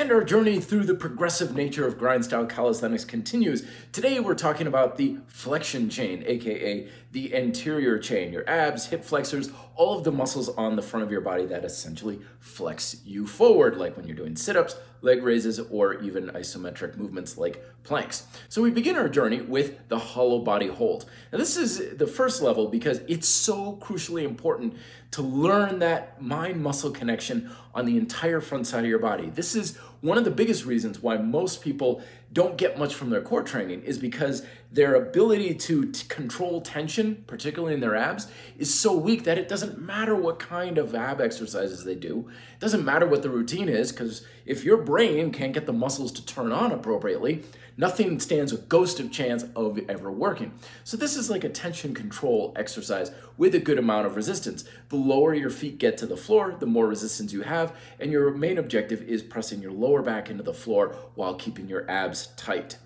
And our journey through the progressive nature of grind style calisthenics continues. Today we're talking about the flexion chain, aka the anterior chain, your abs, hip flexors, all of the muscles on the front of your body that essentially flex you forward, like when you're doing sit-ups, leg raises, or even isometric movements like planks. So we begin our journey with the hollow body hold. Now this is the first level because it's so crucially important to learn that mind-muscle connection on the entire front side of your body. This is one of the biggest reasons why most people don't get much from their core training, is because their ability to control tension, particularly in their abs, is so weak that it doesn't matter what kind of ab exercises they do. It doesn't matter what the routine is, because if your brain can't get the muscles to turn on appropriately, nothing stands a ghost of chance of ever working. So this is like a tension control exercise with a good amount of resistance. The lower your feet get to the floor, the more resistance you have, and your main objective is pressing your lower back into the floor while keeping your abs tight.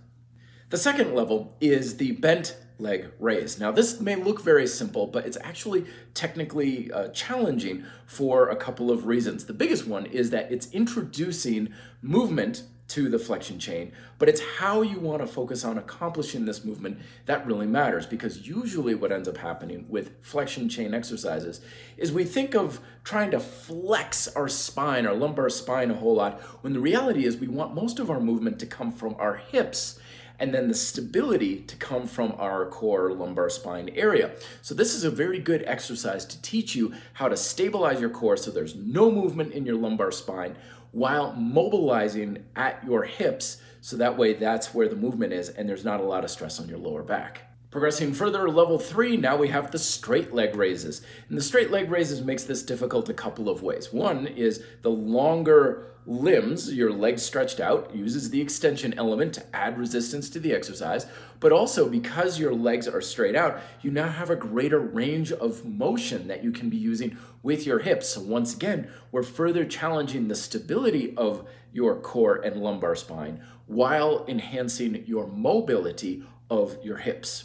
The second level is the bent leg raise. Now this may look very simple, but it's actually technically challenging for a couple of reasons. The biggest one is that it's introducing movement to the flexion chain, but it's how you want to focus on accomplishing this movement that really matters, because usually what ends up happening with flexion chain exercises is we think of trying to flex our spine, our lumbar spine, a whole lot, when the reality is we want most of our movement to come from our hips, and then the stability to come from our core lumbar spine area. So this is a very good exercise to teach you how to stabilize your core so there's no movement in your lumbar spine while mobilizing at your hips, so that way that's where the movement is and there's not a lot of stress on your lower back. Progressing further, level 3, now we have the straight leg raises. And the straight leg raises makes this difficult a couple of ways. One is the longer limbs, your legs stretched out, uses the extension element to add resistance to the exercise, but also because your legs are straight out, you now have a greater range of motion that you can be using with your hips. So once again, we're further challenging the stability of your core and lumbar spine while enhancing your mobility of your hips.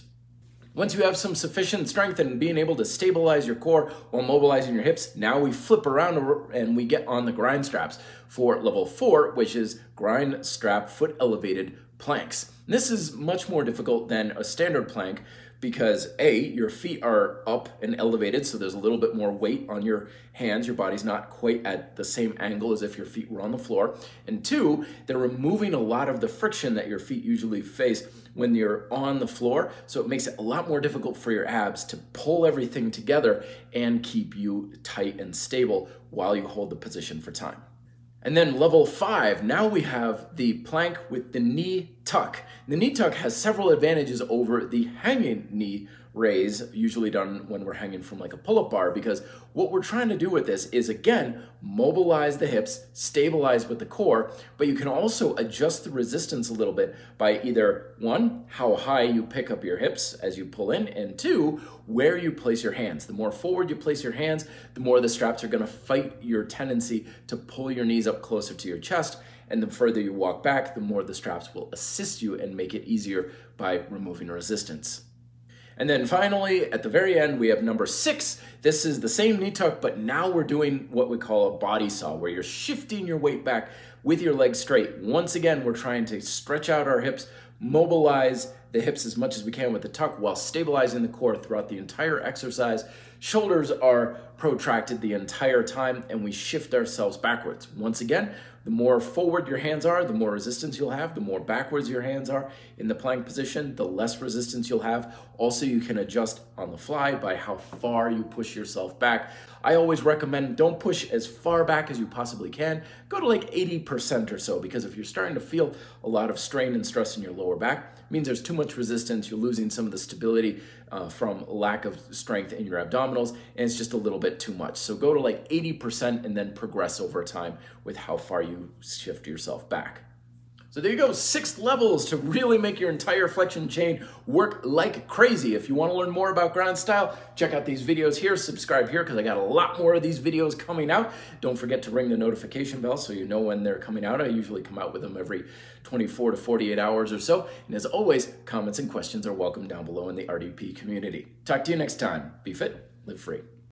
Once you have some sufficient strength and being able to stabilize your core while mobilizing your hips, now we flip around and we get on the grind straps for level 4, which is grind strap foot elevated planks. This is much more difficult than a standard plank because A, your feet are up and elevated, so there's a little bit more weight on your hands. Your body's not quite at the same angle as if your feet were on the floor. And 2, they're removing a lot of the friction that your feet usually face when you're on the floor, so it makes it a lot more difficult for your abs to pull everything together and keep you tight and stable while you hold the position for time. And then level 5, now we have the plank with the knee tuck. The knee tuck has several advantages over the hanging knee raise, usually done when we're hanging from like a pull-up bar, because what we're trying to do with this is, again, mobilize the hips, stabilize with the core, but you can also adjust the resistance a little bit by either 1, how high you pick up your hips as you pull in, and 2, where you place your hands. The more forward you place your hands, the more the straps are going to fight your tendency to pull your knees up closer to your chest, and the further you walk back, the more the straps will assist you and make it easier by removing resistance. And then finally, at the very end, we have number 6. This is the same knee tuck, but now we're doing what we call a body saw, where you're shifting your weight back with your legs straight. Once again, we're trying to stretch out our hips, mobilize the hips as much as we can with the tuck while stabilizing the core throughout the entire exercise. Shoulders are protracted the entire time, and we shift ourselves backwards. Once again, the more forward your hands are, the more resistance you'll have. The more backwards your hands are in the plank position, the less resistance you'll have. Also, you can adjust on the fly by how far you push yourself back. I always recommend don't push as far back as you possibly can. Go to like 80% or so, because if you're starting to feel a lot of strain and stress in your lower back, it means there's too much resistance. You're losing some of the stability from lack of strength in your abdominals, and it's just a little bit too much. So go to like 80% and then progress over time with how far you shift yourself back. So there you go, 6 levels to really make your entire flexion chain work like crazy. If you want to learn more about grind style, check out these videos here, subscribe here, because I got a lot more of these videos coming out. Don't forget to ring the notification bell so you know when they're coming out. I usually come out with them every 24 to 48 hours or so. And as always, comments and questions are welcome down below in the RDP community. Talk to you next time. Be fit, live free.